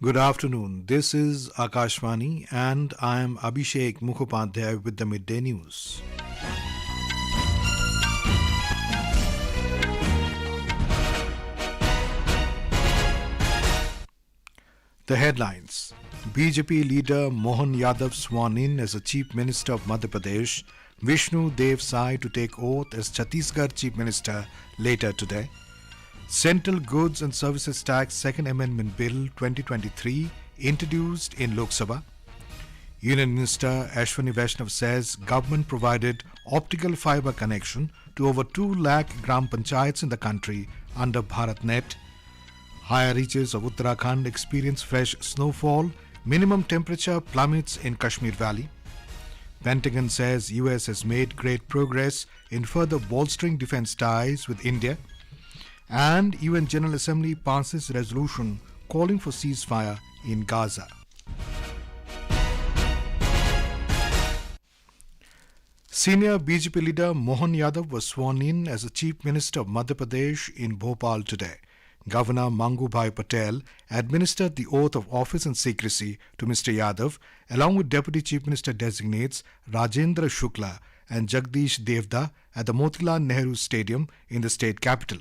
Good afternoon. This is Akashvani and I am Abhishek Mukhopadhyay with the midday news. The headlines. BJP leader Mohan Yadav sworn in as the Chief Minister of Madhya Pradesh, Vishnu Deo Sai to take oath as Chhattisgarh Chief Minister later today. Central Goods and Services Tax Second Amendment Bill 2023 introduced in Lok Sabha. Union Minister Ashwini Vaishnaw says government provided optical fibre connection to over 2 lakh Gram Panchayats in the country under Bharat Net. Higher reaches of Uttarakhand experience fresh snowfall. Minimum temperature plummets in Kashmir Valley. Pentagon says US has made great progress in further bolstering defense ties with India. And UN General Assembly passes resolution calling for ceasefire in Gaza. Senior BJP leader Mohan Yadav was sworn in as the Chief Minister of Madhya Pradesh in Bhopal today. Governor Mangubhai Patel administered the oath of office and secrecy to Mr. Yadav along with Deputy Chief Minister designates Rajendra Shukla and Jagdish Devda at the Motilal Nehru Stadium in the state capital.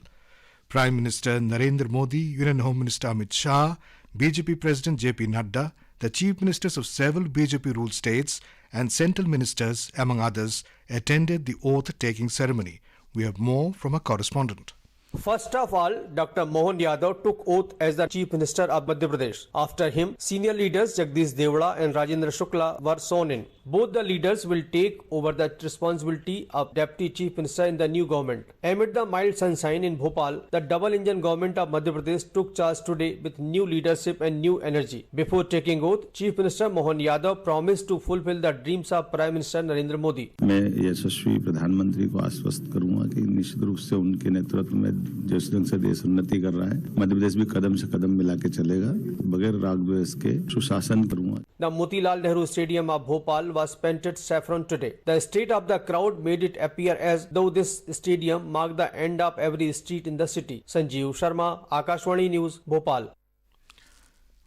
Prime Minister Narendra Modi, Union Home Minister Amit Shah, BJP President JP Nadda, the Chief Ministers of several BJP-ruled states and central ministers, among others, attended the oath-taking ceremony. We have more from a correspondent. First of all, Dr. Mohan Yadav took oath as the Chief Minister of Madhya Pradesh. After him, senior leaders Jagdish Devda and Rajendra Shukla were sworn in. Both the leaders will take over the responsibility of Deputy Chief Minister in the new government. Amid the mild sunshine in Bhopal, the double-engine government of Madhya Pradesh took charge today with new leadership and new energy. Before taking oath, Chief Minister Mohan Yadav promised to fulfill the dreams of Prime Minister Narendra Modi. मैं यशस्वी प्रधानमंत्री को आश्वस्त करूंगा कि निश्चित रूप से उनके नेतृत्व में जिस ढंग से देश उन्नति कर रहा है, मध्य प्रदेश भी कदम से कदम मिला के चलेगा, बगैर राग द्वेष के सुशासन करूंगा. The Motilal Nehru Stadium of Bhopal was painted saffron today. The state of the crowd made it appear as though this stadium marked the end of every street in the city. Sanjeev Sharma, Akashvani News, Bhopal.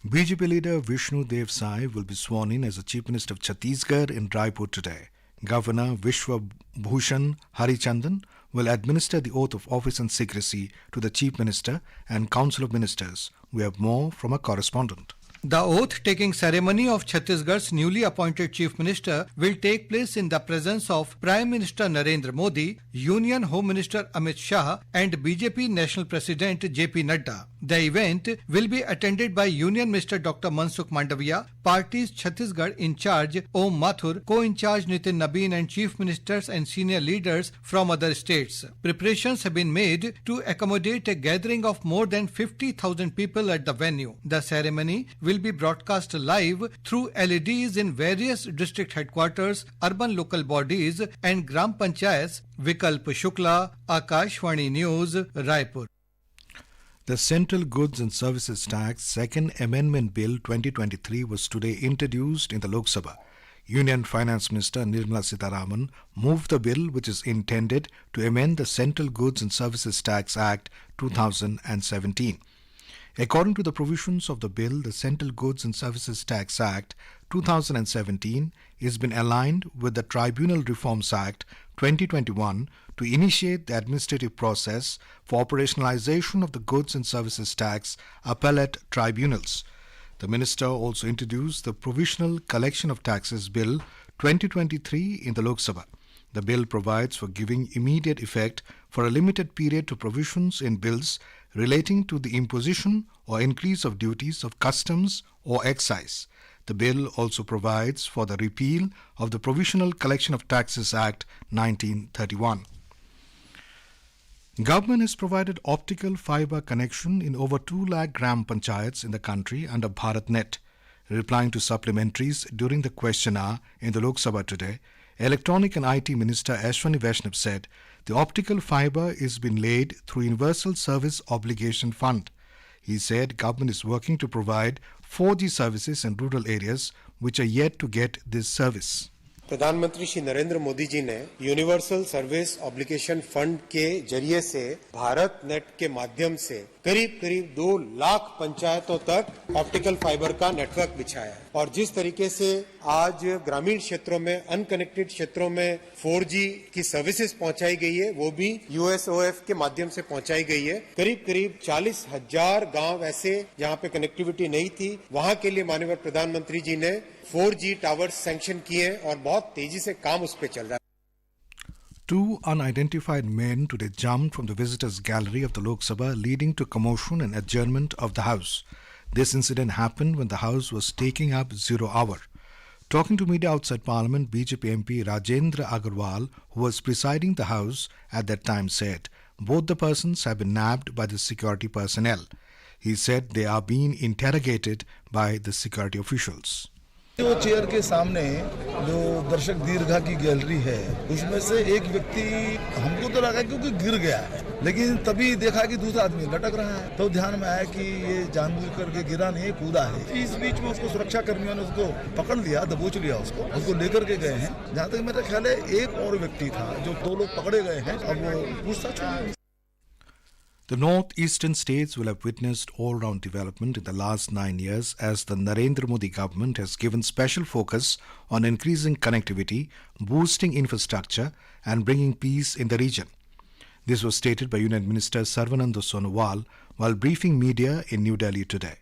BJP leader Vishnu Deo Sai will be sworn in as the Chief Minister of Chhattisgarh in Raipur today. Governor Vishwa Bhushan Harichandan will administer the oath of office and secrecy to the Chief Minister and Council of Ministers. We have more from a correspondent. The oath-taking ceremony of Chhattisgarh's newly appointed Chief Minister will take place in the presence of Prime Minister Narendra Modi, Union Home Minister Amit Shah and BJP National President JP Nadda. The event will be attended by Union Minister Dr. Mansukh Mandavia, Party's Chhattisgarh in charge Om Mathur, co-in-charge Nitin Nabin and Chief Ministers and senior leaders from other states. Preparations have been made to accommodate a gathering of more than 50,000 people at the venue. The ceremony will be broadcast live through LEDs in various district headquarters, urban local bodies and Gram Panchayats. Vikalp Shukla, Akashvani News, Raipur. The Central Goods and Services Tax Second Amendment Bill 2023 was today introduced in the Lok Sabha. Union Finance Minister Nirmala Sitharaman moved the bill which is intended to amend the Central Goods and Services Tax Act 2017. According to the provisions of the bill, the Central Goods and Services Tax Act 2017 has been aligned with the Tribunal Reforms Act 2021 to initiate the administrative process for operationalization of the goods and services tax appellate tribunals. The minister also introduced the Provisional Collection of Taxes Bill 2023 in the Lok Sabha. The bill provides for giving immediate effect for a limited period to provisions in bills relating to the imposition or increase of duties of customs or excise. The bill also provides for the repeal of the Provisional Collection of Taxes Act 1931. Government has provided optical fibre connection in over 2 lakh Gram Panchayats in the country under Bharat Net. Replying to supplementaries during the question hour in the Lok Sabha today, Electronic and IT Minister Ashwini Vaishnaw said the optical fibre is being laid through Universal Service Obligation Fund. He said government is working to provide 4G services in rural areas which are yet to get this service. प्रधानमंत्री श्री नरेंद्र मोदी जी ने universal service obligation fund के जरिए से Bharat net के माध्यम से करीब करीब 2 लाख पंचायतों तक ऑप्टिकल फाइबर का नेटवर्क बिछाया है। और जिस तरीके से आज ग्रामीण क्षेत्रों में अनकनेक्टेड क्षेत्रों में 4G की सर्विसेज पहुंचाई गई है, वो भी USOF के माध्यम से पहुंचाई गई है। करीब करीब 40,000 गांव ऐसे जहां पे कनेक्टिविटी नहीं थी, वहां के लिए माननीय प्रधानमंत्री जी ने 4G टावर्स सैंक्शन किए हैं और बहुत तेजी से काम उस पर चल रहा है। Two unidentified men today jumped from the visitors' gallery of the Lok Sabha, leading to commotion and adjournment of the House. This incident happened when the House was taking up 0 hour. Talking to media outside Parliament, BJP MP Rajendra Agarwal, who was presiding the House at that time, said both the persons have been nabbed by the security personnel. He said they are being interrogated by the security officials. जो chair के सामने जो दर्शक दीर्घा की gallery है, उसमें से एक व्यक्ति हमको तो लगा क्योंकि गिर गया है, लेकिन तभी देखा कि दूसरा आदमी लटक रहा है, तो ध्यान में आया कि ये जानबूझ करके गिरा नहीं, कूदा है। इस बीच में उसको सुरक्षा कर्मियों ने उसको पकड़ लिया, दबोच लिया, उसको लेकर के गए हैं। जहाँ तक मेरा ख्याल है एक और व्यक्ति था, जो 2 लोग पकड़े गए हैं, अब वो पूछताछ होगी। The northeastern states will have witnessed all-round development in the last 9 years as the Narendra Modi government has given special focus on increasing connectivity, boosting infrastructure and bringing peace in the region. This was stated by Union Minister Sarvananda Sonowal while briefing media in New Delhi today.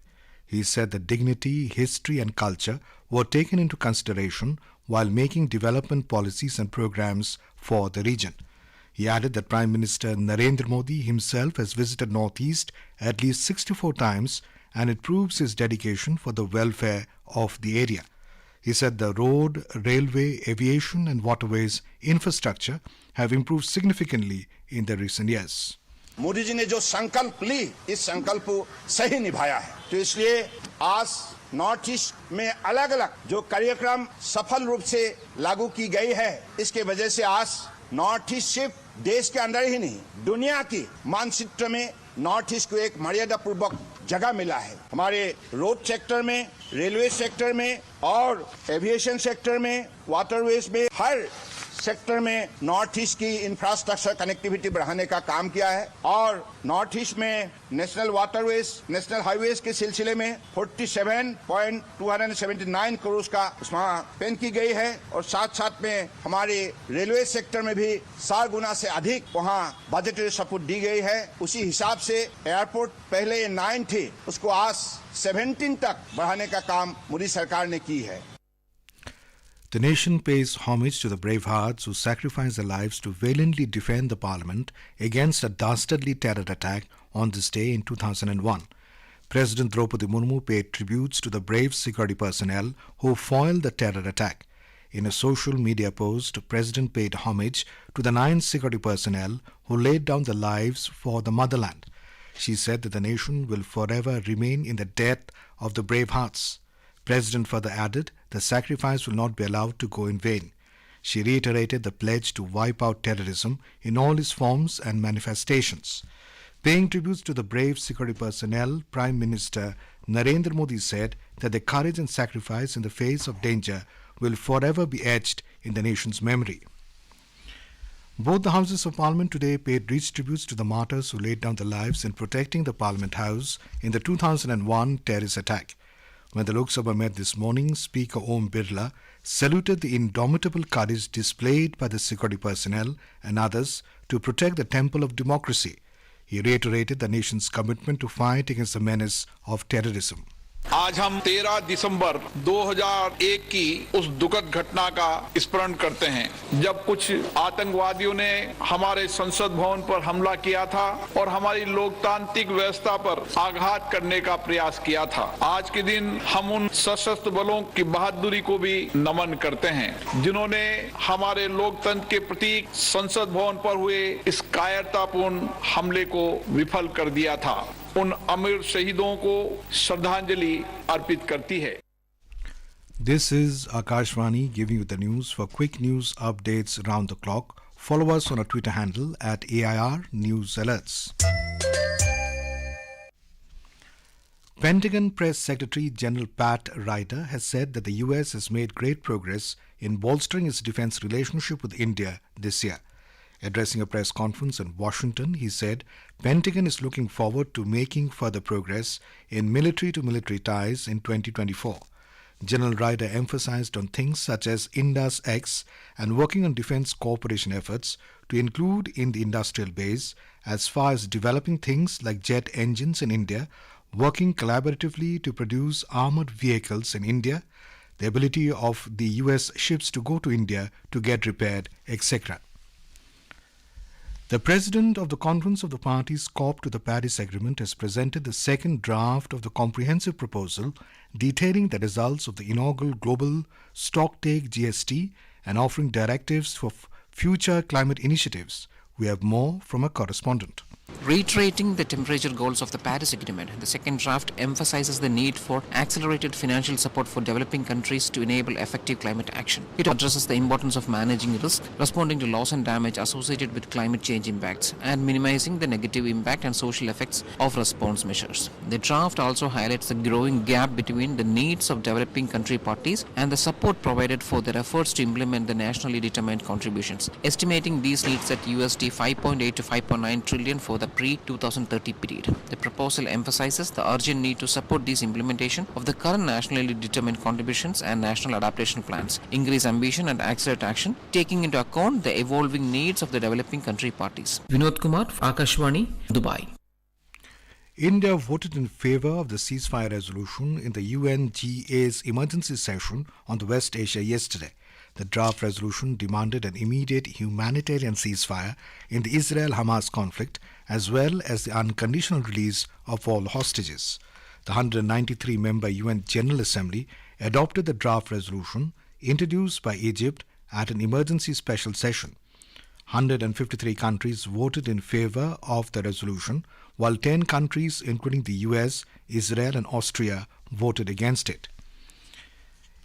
He said that dignity, history and culture were taken into consideration while making development policies and programs for the region. He added that Prime Minister Narendra Modi himself has visited Northeast at least 64 times and it proves his dedication for the welfare of the area. He said the road, railway, aviation and waterways infrastructure have improved significantly in the recent years. Modi ji ने जो संकल्प ली, इस संकल्प को सही निभाया है, तो इसलिए आज नॉर्थ ईस्ट में अलग अलग जो कार्यक्रम सफल रूप से लागू की गई है, इसके वजह से आज नॉर्थ ईस्ट सिर्फ देश के अंदर ही नहीं, दुनिया की मानचित्र में नॉर्थ ईस्ट को एक मर्यादा पूर्वक जगह मिला है। हमारे रोड सेक्टर में, रेलवे सेक्टर में और एविएशन सेक्टर में, वाटरवेज में, हर सेक्टर में नॉर्थ ईस्ट की इंफ्रास्ट्रक्चर कनेक्टिविटी बढ़ाने का काम किया है और नॉर्थ ईस्ट में नेशनल वाटरवेज, नेशनल हाईवेज के सिलसिले में 47.279 करोड़ का उसमें पेन की गई है और साथ साथ में हमारे रेलवे सेक्टर में भी 4 गुना से अधिक वहां बजटरी सपोर्ट दी गई है। उसी हिसाब से एयरपोर्ट पहले 9 थे, उसको आज 17 तक बढ़ाने का काम मोदी सरकार ने की है। The nation pays homage to the brave hearts who sacrificed their lives to valiantly defend the parliament against a dastardly terror attack on this day in 2001. President Draupadi Murmu paid tributes to the brave security personnel who foiled the terror attack. In a social media post, President paid homage to the 9 security personnel who laid down their lives for the motherland. She said that the nation will forever remain in the debt of the brave hearts. President further added the sacrifice will not be allowed to go in vain. She reiterated the pledge to wipe out terrorism in all its forms and manifestations. Paying tributes to the brave security personnel, Prime Minister Narendra Modi said that their courage and sacrifice in the face of danger will forever be etched in the nation's memory. Both the Houses of Parliament today paid rich tributes to the martyrs who laid down their lives in protecting the Parliament House in the 2001 terrorist attack. When the Lok Sabha met this morning, Speaker Om Birla saluted the indomitable courage displayed by the security personnel and others to protect the temple of democracy. He reiterated the nation's commitment to fight against the menace of terrorism. आज हम 13 दिसंबर 2001 की उस दुखद घटना का स्मरण करते हैं जब कुछ आतंकवादियों ने हमारे संसद भवन पर हमला किया था और हमारी लोकतांत्रिक व्यवस्था पर आघात करने का प्रयास किया था। आज के दिन हम उन सशस्त्र बलों की बहादुरी को भी नमन करते हैं जिन्होंने हमारे लोकतंत्र के प्रतीक संसद भवन पर हुए इस कायरतापूर्ण हमले को विफल कर दिया था। उन अमर शहीदों को श्रद्धांजलि अर्पित करती है। This is Akashvani giving you the news. For quick news updates round the clock, follow us on our Twitter handle at AIR News Alerts. Pentagon Press Secretary General Pat Ryder has said that the US has made great progress in bolstering its defense relationship with India this year. Addressing a press conference in Washington, he said Pentagon is looking forward to making further progress in military-to-military ties in 2024. General Ryder emphasized on things such as Indus X and working on defense cooperation efforts to include in the industrial base as far as developing things like jet engines in India, working collaboratively to produce armored vehicles in India, the ability of the US ships to go to India to get repaired, etc. The President of the Conference of the Parties COP to the Paris Agreement has presented the second draft of the comprehensive proposal detailing the results of the inaugural Global Stocktake GST and offering directives for future climate initiatives. We have more from a correspondent. Reiterating the temperature goals of the Paris Agreement, the second draft emphasizes the need for accelerated financial support for developing countries to enable effective climate action. It addresses the importance of managing risk, responding to loss and damage associated with climate change impacts, and minimizing the negative impact and social effects of response measures. The draft also highlights the growing gap between the needs of developing country parties and the support provided for their efforts to implement the nationally determined contributions, estimating these needs at USD 5.8 to 5.9 trillion for the pre-2030 period. The proposal emphasizes the urgent need to support this implementation of the current nationally determined contributions and national adaptation plans, increase ambition and accelerate action, taking into account the evolving needs of the developing country parties. Vinod Kumar, Akashwani, Dubai. India voted in favor of the ceasefire resolution in the UNGA's emergency session on the West Asia yesterday. The draft resolution demanded an immediate humanitarian ceasefire in the Israel-Hamas conflict as well as the unconditional release of all hostages. The 193-member UN General Assembly adopted the draft resolution introduced by Egypt at an emergency special session. 153 countries voted in favor of the resolution, while 10 countries, including the US, Israel and Austria, voted against it.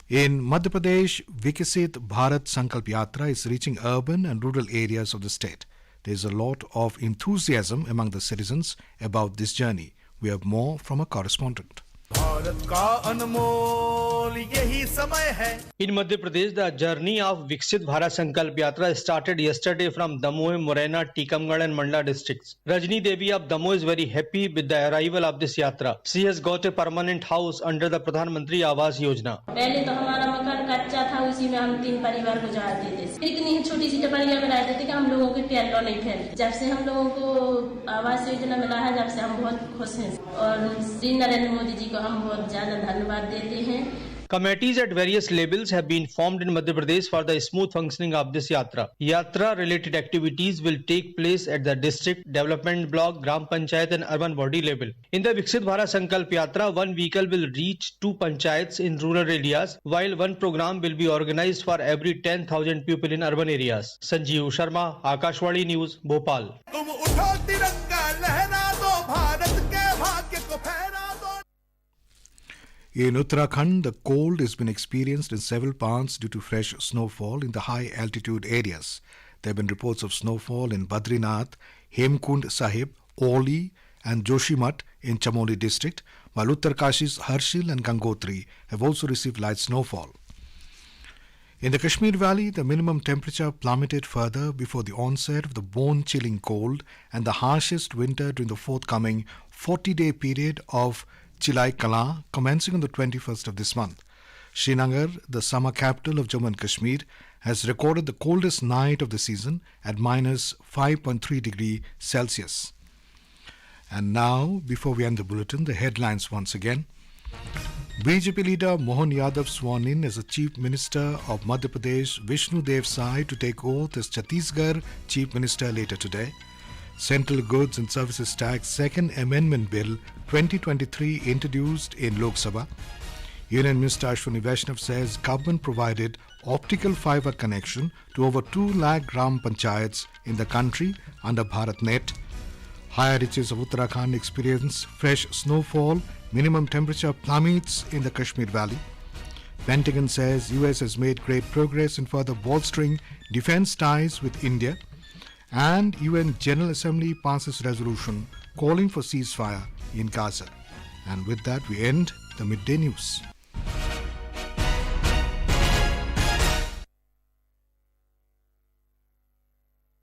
In Madhya Pradesh, Vikasit Bharat Sankalp Yatra is reaching urban and rural areas of the state. There is a lot of enthusiasm among the citizens about this journey. We have more from a correspondent. In Madhya Pradesh, the journey of Viksit Bharat Sankalp Yatra started yesterday from Damoh, Morena, Tikamgarh and Mandla districts. Rajni Devi of Damoh is very happy with the arrival of this yatra. She has got a permanent house under the Pradhan Mantri Awas Yojana. पहले तो हमारा मकान कच्चा था, उसी में हम 3 परिवार गुजारते थे। इतनी छोटी सी टपरियां बनाए थे कि हम लोगों के पैर नहीं फैले। जब से हम लोगों को आवास योजना मिला है, जब से हम बहुत खुश हैं और श्री नरेंद्र मोदी जी को हम बहुत ज्यादा धन्यवाद देते हैं। Committees at various levels have been formed in Madhya Pradesh for the smooth functioning of this yatra. Yatra-related activities will take place at the district, development block, Gram Panchayat and urban body level. In the Viksit Bharat Sankalp Yatra, one vehicle will reach 2 panchayats in rural areas, while one program will be organized for every 10,000 people in urban areas. Sanjeev Sharma, Akashwani News, Bhopal. In Uttarakhand, the cold has been experienced in several parts due to fresh snowfall in the high altitude areas. There have been reports of snowfall in Badrinath, Hemkund Sahib, Oli and Joshimath in Chamoli district, while Uttarkashi's Harshil and Gangotri have also received light snowfall. In the Kashmir Valley, the minimum temperature plummeted further before the onset of the bone-chilling cold and the harshest winter during the forthcoming 40-day period of Chilai Kala, commencing on the 21st of this month. Srinagar, the summer capital of Jammu and Kashmir, has recorded the coldest night of the season at minus 5.3 degrees Celsius. And now, before we end the bulletin, the headlines once again. BJP leader Mohan Yadav sworn in as the Chief Minister of Madhya Pradesh, Vishnu Deo Sai, to take oath as Chhattisgarh Chief Minister later today. Central Goods and Services Tax Second Amendment Bill 2023 introduced in Lok Sabha. Union Minister Ashwini Vaishnaw says government provided optical fibre connection to over 2 lakh Gram Panchayats in the country under Bharat Net. Higher reaches of Uttarakhand experience fresh snowfall, minimum temperature plummets in the Kashmir Valley. Pentagon says US has made great progress in further bolstering defense ties with India. And UN General Assembly passes resolution calling for ceasefire in Gaza. And with that, we end the midday news.